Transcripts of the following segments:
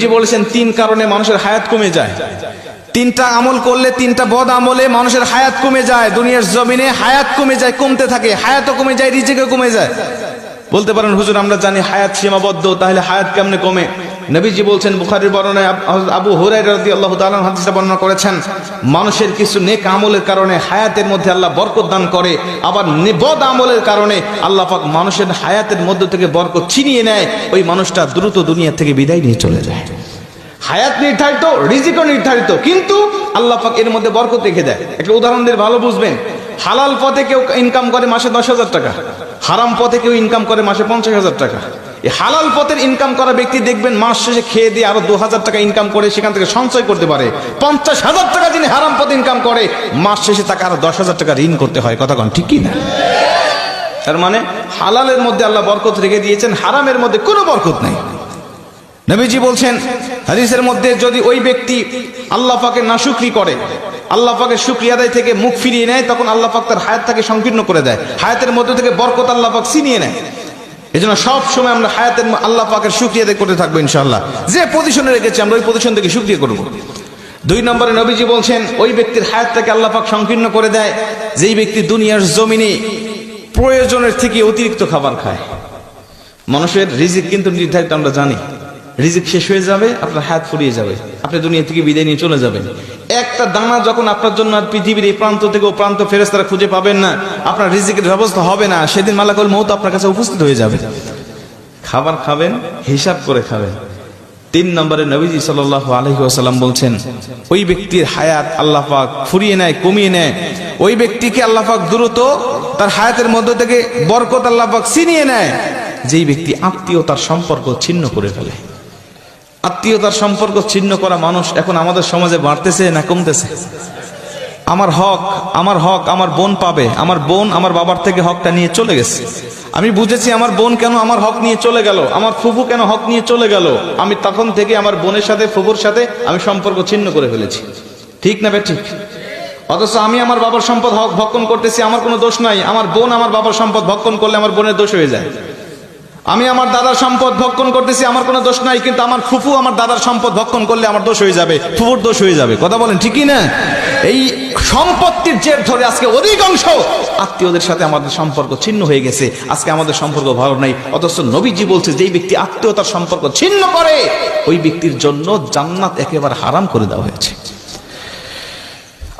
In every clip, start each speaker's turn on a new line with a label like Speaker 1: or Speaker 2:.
Speaker 1: নবীজি বলেছেন 3 কারণে মানুষের হায়াত কমে যায়। 3টা আমল করলে, 3টা বদ আমলে মানুষের হায়াত কমে যায়। দুনিয়ার জমিনে হায়াত কমে যায়, কমতে থাকে, হায়াতও কমে যায়, রিজিকও কমে যায়। বলতে পারেন হুজুর আমরা জানি হায়াত সীমাবদ্ধ, তাহলে হায়াত কেমনে কমে? নবীজি বলছেন, বুখারীর বর্ণনায় আবু হুরায়রা রাদিয়াল্লাহু তাআলা হাদিসটা বর্ণনা করেছেন, মানুষের কিছু নেক আমলের কারণে হায়াতের মধ্যে আল্লাহ বরকত দান করে, আবার বদ আমলের কারণে আল্লাহ পাক মানুষের হায়াতের মধ্য থেকে বরকত ছিনিয়ে নেয়, ওই মানুষটা দ্রুত দুনিয়া থেকে বিদায় নিয়ে চলে যায়। হায়াত নির্ধারিত, রিজিকও নির্ধারিত, কিন্তু আল্লাহ পাক এর মধ্যে বরকত রেখে দেয়। একটা উদাহরণ দিয়ে ভালো বুঝবেন। হালাল পথে কেউ ইনকাম করে মাসে 10,000 টাকা, হারাম পথে কেউ ইনকাম করে মাসে 50,000 টাকা। এই হালাল পথের ইনকাম করা ব্যক্তি দেখবেন মাস শেষে খেয়ে দিয়ে আরো 2,000 টাকা ইনকাম করে সেখান থেকে সঞ্চয় করতে পারে। 50,000 টাকা যিনি হারাম পথে ইনকাম করে, মাস শেষে তাকে আরো 10,000 টাকা ঋণ করতে হয়। কথা কোন ঠিক কি না? তার মানে হালালের মধ্যে আল্লাহ বরকত রেখে দিয়েছেন, হারামের মধ্যে কোনো বরকত নেই। নবীজি বলছেন হাদিসের মধ্যে, যদি ওই ব্যক্তি আল্লাহ পাকের নাশুকরি করে, আল্লাহ পাকের শুকরিয়া আদায় থেকে মুখ ফিরিয়ে নেয়, তখন আল্লাহ পাক তার হায়াতটাকে সংকীর্ণ করে দেয়, হায়াতের মধ্যে থেকে বরকত আল্লাহ পাক ছিনিয়ে নেয়। এজন্য সব সময় আমরা হায়াতের আল্লাহ পাকের শুকরিয়া আদায় করতে থাকবো ইনশাআল্লাহ। যে পজিশনে রেখেছি আমরা ওই পজিশন থেকে শুকরিয়া করব। 2 নম্বরে নবীজি বলছেন, ওই ব্যক্তির হায়াতটাকে আল্লাহ পাক সংকীর্ণ করে দেয় যেই ব্যক্তি দুনিয়ার জমিনে প্রয়োজনের থেকে অতিরিক্ত খাবার খায়। মানুষের রিজিক কিন্তু নির্ধারিত, আমরা জানি। রিজিক শেষ হয়ে যাবে, আপনার হায়াত ফুরিয়ে যাবে, আপনি দুনিয়া থেকে বিদায় নিয়ে চলে যাবেন। একটা দানা যখন আপনার জন্য আর পৃথিবীর এই প্রান্ত থেকে ও প্রান্ত ফেরেশতারা খুঁজে পাবেন না, আপনার রিজিকের ব্যবস্থা হবে না, সেদিন মালাকুল মউত আপনার কাছে উপস্থিত হয়ে যাবে। খাবার খাবেন, হিসাব করে খাবেন। 3 নম্বরে নবীজি সাল্লাল্লাহু আলাইহি ওয়াসাল্লাম বলছেন, ওই ব্যক্তির হায়াত আল্লাহ পাক ফুরিয়ে নেয়, কমিয়ে নেয়। ওই ব্যক্তিকে আল্লাহ পাক দ্রুত তার হায়াতের মধ্য থেকে বরকত আল্লাহ পাক ছিনিয়ে নেয় যেই ব্যক্তি আত্মীয়তার সম্পর্ক ছিন্ন করে ফেলে। আত্মীয়তার সম্পর্ক ছিন্ন করা মানুষ এখন আমাদের সমাজে বাড়তেছে না কমতেছে? আমার হক আমার বোন পাবে, আমার বোন আমার বাবার থেকে হকটা নিয়ে চলে গেছে। আমি বুঝেছি আমার বোন কেন আমার হক নিয়ে চলে গেল, আমার ফুফু কেন হক নিয়ে চলে গেল। আমি তখন থেকে আমার বোনের সাথে, ফুফুর সাথে আমি সম্পর্ক ছিন্ন করে ফেলেছি। ঠিক না ঠিক? অথচ আমি আমার বাবার সম্পদ হক ভক্ষণ করতেছি, আমার কোনো দোষ নাই। আমার বোন আমার বাবার সম্পদ ভক্ষণ করলে আমার বোনের দোষ হয়ে যায়। আমি আমার দাদার সম্পদ ভক্ষণ করতেছি, আমার কোনো দোষ নাই, কিন্তু আমার ফুফু আমার দাদার সম্পদ ভক্ষণ করলে আমার দোষ হয়ে যাবে, ফুফুর দোষ হয়ে যাবে। কথা বলেন ঠিক কি না? এই সম্পত্তির জের ধরে আজকে অধিকাংশ আত্মীয়দের সাথে আমাদের সম্পর্ক ছিন্ন হয়ে গেছে। আজকে আমাদের সম্পর্ক ভালো নাই। অথচ নবীজি বলছে, যেই ব্যক্তি আত্মীয়তার সম্পর্ক ছিন্ন করে, ওই ব্যক্তির জন্য জান্নাত একেবারে হারাম করে দেওয়া হয়েছে।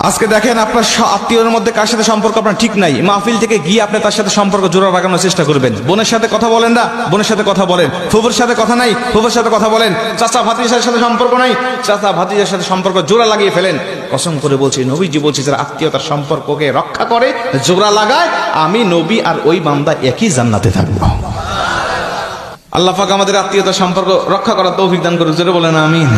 Speaker 1: আজকে দেখেন, আপনার আত্মীয়র মধ্যে কার সাথে সম্পর্ক আপনার ঠিক নাই, মাহফিল থেকে গিয়ে আপনি তার সাথে সম্পর্ক জোড়া লাগানোর চেষ্টা করবেন। বোনের সাথে কথা বলেন না, বোনের সাথে কথা বলেন। ফুফুর সাথে কথা নাই, ফুফুর সাথে কথা বলেন। চাচা ভাতিজার সাথে সম্পর্ক নাই, চাচা ভাতিজার সাথে সম্পর্ক জোড়া লাগিয়ে ফেলেন। কসম করে বলছি, নবীজি বলছি, যারা আত্মীয়তার সম্পর্ককে রক্ষা করে, জোড়া লাগায়, আমি নবী আর ওই বান্দা একই জান্নাতে থাকবো। আল্লাহ পাক আমাদের আত্মীয়তার সম্পর্ক রক্ষা করার তৌফিক দান করুক। জোরে বলেন আমিন।